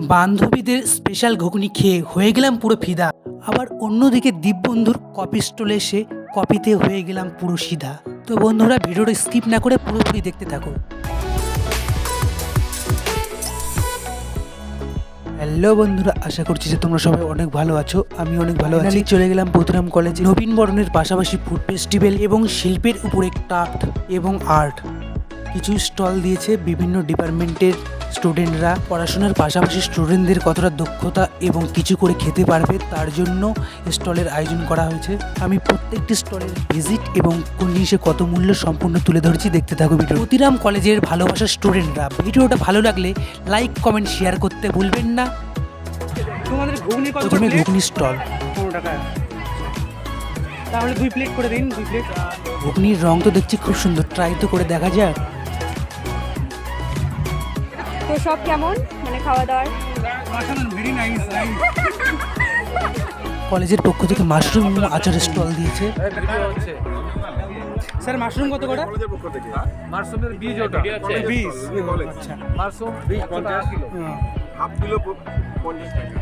বান্ধবীদের স্পেশাল ঘুগনি খেয়ে হয়ে গেলাম পুরো ফিদা। আবার অন্যদিকে দীপবন্ধুর কফি স্টলে এসে কফিতে হয়ে গেলাম পুরো সিধা। তো বন্ধুরা, ভিডিওটা স্কিপ না করে পুরোপুরি দেখতে থাকো। হ্যালো বন্ধুরা, আশা করছি যে তোমরা সবাই অনেক ভালো আছো। আমি অনেক ভালো আছি। চলে গেলাম পুথুরাম কলেজে নবীন বরণের পাশাপাশি ফুড ফেস্টিভ্যাল এবং শিল্পের উপরে ক্রাফট এবং আর্ট কিছু স্টল দিয়েছে। বিভিন্ন ডিপার্টমেন্টের স্টুডেন্টরা পড়াশোনার পাশাপাশি স্টুডেন্টদের কতটা দক্ষতা এবং কিছু করে খেতে পারবে তার জন্য স্টলের আয়োজন করা হয়েছে। আমি প্রত্যেকটি স্টলের ভিজিট এবং কোন জিনিসে কত মূল্য সম্পূর্ণ তুলে ধরেছি, দেখতে থাকো ভিডিও। পুথুরাম কলেজের ভালোবাসার স্টুডেন্টরা, ভিডিওটা ভালো লাগলে লাইক কমেন্ট শেয়ার করতে ভুলবেন না। তোমাদের ঘুগনি কত? প্রথমে ঘুগনি স্টল। 15 টাকা। তাহলে 2 প্লেট করে দিন, 2 প্লেট। ঘুগনির রং তো দেখছি খুব সুন্দর, ট্রাই তো করে দেখা যাক। তো সব কেমন, মানে খাওয়া দাওয়ার? Very nice. কলেজের পক্ষ থেকে মাশরুম এবং আচারের স্টল দিয়েছে। স্যার মাশরুম কত করে? মাশরুমের বীজ ওটা 20। আচ্ছা, মাশরুম বীজ 50 কিলো, হাফ কিলো 50 টাকা।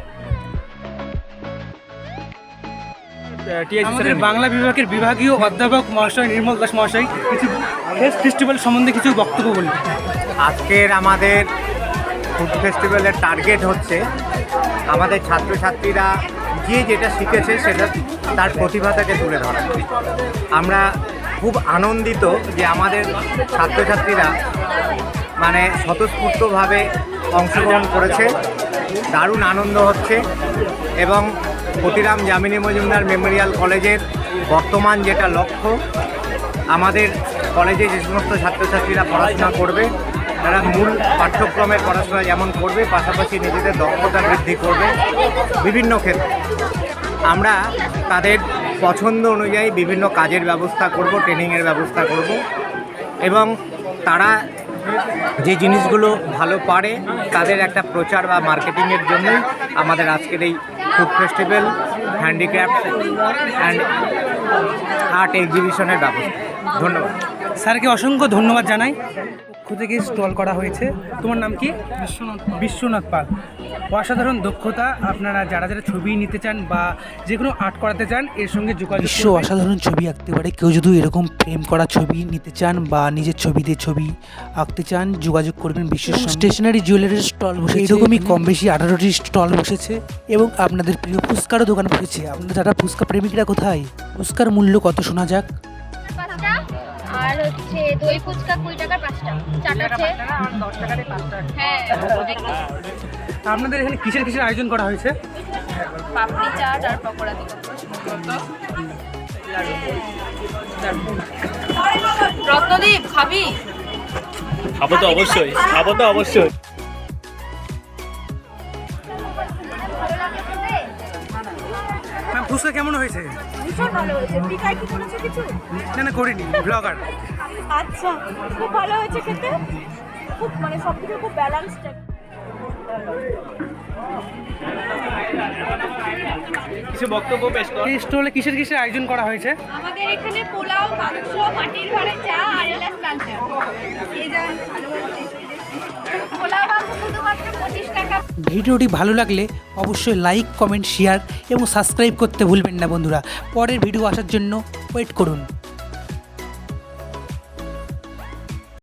আমাদের বাংলা বিভাগের বিভাগীয় অধ্যাপক মহাশয় নির্মল দাস মহাশয় কিছু ফেস্টিভ্যাল সম্বন্ধে কিছু বক্তব্য বলুন। আজকের আমাদের ফুড ফেস্টিভ্যালের টার্গেট হচ্ছে আমাদের ছাত্রছাত্রীরা যে যেটা শিখেছে সেটা তার প্রতিভাটাকে তুলে ধরা। আমরা খুব আনন্দিত যে আমাদের ছাত্রছাত্রীরা মানে স্বতঃস্ফূর্তভাবে অংশগ্রহণ করেছে, দারুণ আনন্দ হচ্ছে। এবং ক্ষুদিরাম যামিনী মজুমদার মেমোরিয়াল কলেজের বর্তমান যেটা লক্ষ্য, আমাদের কলেজে যে সমস্ত ছাত্রছাত্রীরা পড়াশোনা করবে তারা মূল পাঠ্যক্রমের পড়াশোনা যেমন করবে, পাশাপাশি নিজেদের দক্ষতা বৃদ্ধি করবে বিভিন্ন ক্ষেত্রে। আমরা তাদের পছন্দ অনুযায়ী বিভিন্ন কাজের ব্যবস্থা করব, ট্রেনিংয়ের ব্যবস্থা করব এবং তারা যে জিনিসগুলো ভালো পারে তাদের একটা প্রচার বা মার্কেটিংয়ের জন্য আমাদের আজকের এই food festival, handicraft and art এক্সিবিশনের ব্যবস্থা। ধন্যবাদ স্যারকে অসংখ্য ধন্যবাদ জানাই। পক্ষ থেকে স্টল করা হয়েছে। তোমার নাম কি? বিশ্বনাথ পাল। অসাধারণ দক্ষতা। আপনারা যারা যারা ছবি নিতে চান বা যে কোনো আর্ট করাতে চান এর সঙ্গে যোগাযোগ। বিশ্ব অসাধারণ ছবি আঁকতে পারে। কেউ যদি এরকম ফ্রেম করা ছবি নিতে চান বা নিজের ছবি দিয়ে ছবি আঁকতে চান, যোগাযোগ করবেন বিশ্ব। স্টেশনারি জুয়েলারির স্টল বসেছে, এরকমই কম বেশি 18টি স্টল বসেছে এবং আপনাদের প্রিয় ফুচকারও দোকান বসেছে। আপনারা যারা ফুচকা প্রেমিকরা কোথায়? ফুচকার মূল্য কত শোনা যাক। আর হচ্ছে দই ফুচকা 20 টাকার 5টা, চাট আছে 10 টাকার 5টা। হ্যাঁ, আপনাদের এখানে কিসের আয়োজন করা হয়েছে? পাপড়ি চাট আর পকোড়া দিতে। রত্নদীপ খাবি? খাবো তো অবশ্যই। ফুচকা কেমন হয়েছে? ভীষণ ভালো হয়েছে। পিকাই কি করেছো কিছু? না করিনি, ব্লগার। আচ্ছা, খুব ভালো হয়েছে খেতে। খুব মানে সবকিছু খুব ব্যালেন্সড। কিছু বক্তব্য পেশ কর। এই স্টলে কিসের আয়োজন করা হয়েছে? আমাদের এখানে পোলাও, মাংস, মাটির ঘরে চা আর এলাচ লালচা। এই যে পোলাও মাংস শুধুমাত্র 25 টাকা। ভিডিওটি ভালো লাগলে অবশ্যই লাইক কমেন্ট শেয়ার এবং সাবস্ক্রাইব করতে ভুলবেন না বন্ধুরা। পরের ভিডিও আসার জন্য ওয়েট করুন।